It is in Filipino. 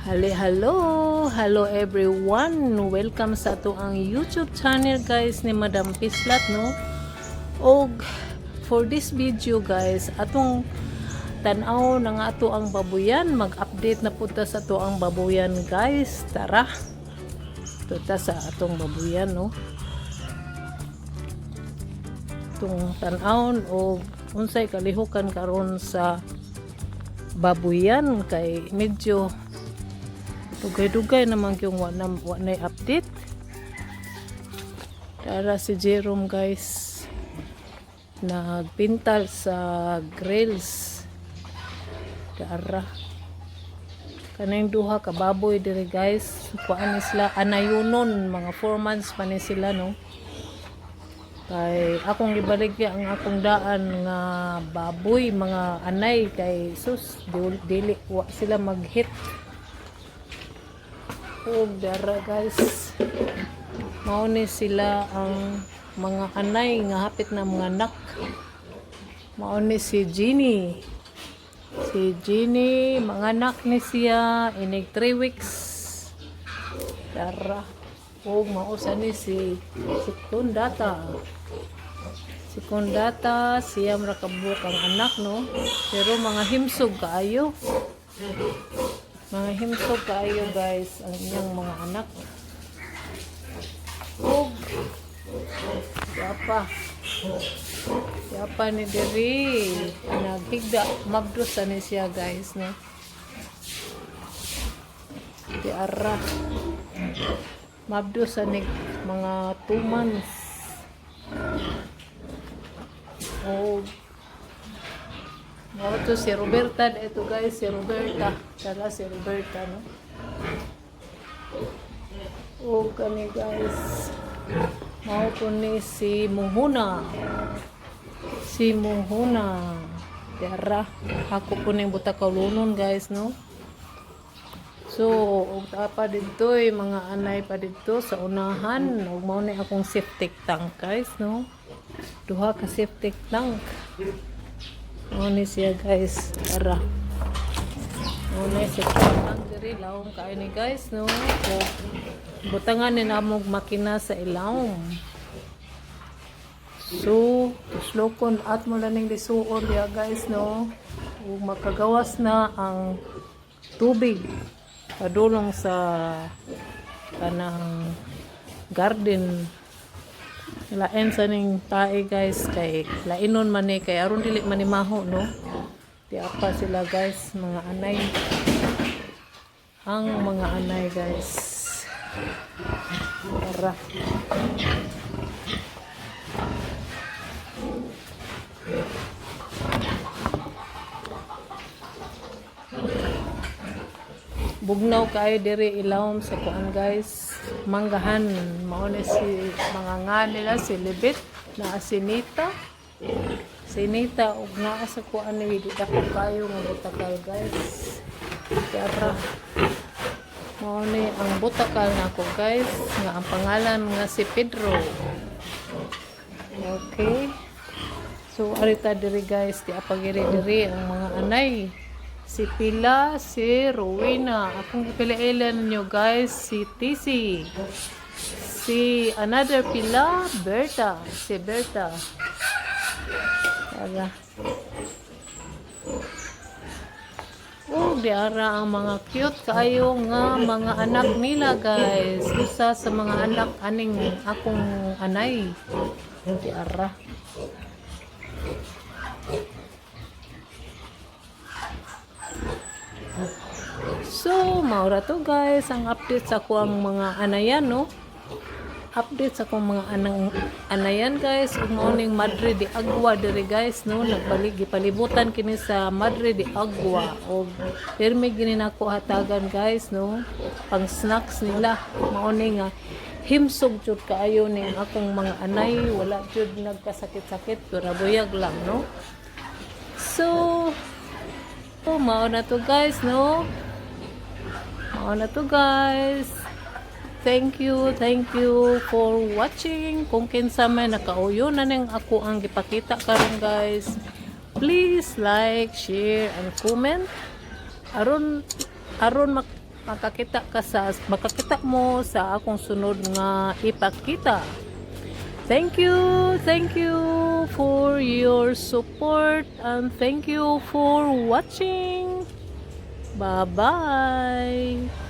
Hello everyone. Welcome sa ato ang YouTube channel guys ni Madam Pislat no. Og for this video guys, atong tan-aw na nga ato ang babuyan, mag-update na punta sa ato ang babuyan guys. Tara. Tuta sa atong babuyan no. Tung tan-aw og unsay kalihukan karon sa babuyan kay medyo dugay-dugay naman yung wanay update. Tara si Jerome guys nagpintal sa grills. Tara kanang duha ka baboy diri guys, kuan ni sila anayunon, mga 4 months pa ni sila no. Kay akong gibaligya ang akong daan nga baboy mga anay kay sus dili wa sila mag-hit. Dara guys, mao ni sila ang mga anay nga hapit na mga anak. Mao ni si Jeannie, mga anak ni siya inig 3 weeks. Dara mausa ni si Kondata siya marakabuk ang anak no, pero mga himsog kaayo. Mga himsog kaayo guys ang inyong mga anak. Yapa ni diri naghigda mabdos ni siya guys no. Di ara mabdos ni mga 2 months. To si Roberta, ito guys, si Roberta. Tara si Roberta, no? Kani guys. Mao po ni si Muhuna. Tara, ako po ning butakawlunon guys, no? So, pa dito mga anay pa dito sa unahan. Mao ni akong septic tank guys, no? Duha ka septic tank. Ni siya guys. Tara. Ni siya ang diri lawom kaay ni guys no. Butangan ni namog makina sa ilawom. So, tuslokon at mo laning lisuon diya guys no. Ug makagawas na ang tubig padulong sa kanang garden. Lain sa ning tae guys kay lainon man ni kay aron dili man ni maho no. Di apa sila guys mga anay. Ang mga anay guys. Tara. Bugnaw kayo diri ilawom sa kuan guys. Manggahan mao ni si mga nga nila si Libit na Sinita ug naa sa kuan ni dako kayo nga butakal guys. Tara mao ni ang butakal nako guys nga ang pangalan nga si Pedro. Okay, so arita diri guys di apagiri diri ang mga anay. Si Pila, si Rowena. Akong ipilailan nyo guys, si TC. Si another Pila, Berta. Si Berta. Tara. Diara ang mga cute kayo nga mga anak nila guys. Isa sa mga anak aning akong anay. Diara. So, maura to guys ang update sa akong mga anayan no. Update sa akong mga anayan guys. Ug mao ning Madre de Agua diri guys no. Nagbaligi palibutan kini sa Madre de Agua og permi gini nako hatagan guys no. Pang snacks nila. Mao ning himsog jud kaayo ning akong mga anay, wala jud nagkasakit-sakit pero buyag lang no. So, mao na to guys no. Thank you for watching. Kung kinsa may nakauyo na ning ako ang gipakita karon guys, please like, share and comment aron makakita mo sa akong sunod nga ipakita. Thank you for your support and thank you for watching. Bye-bye.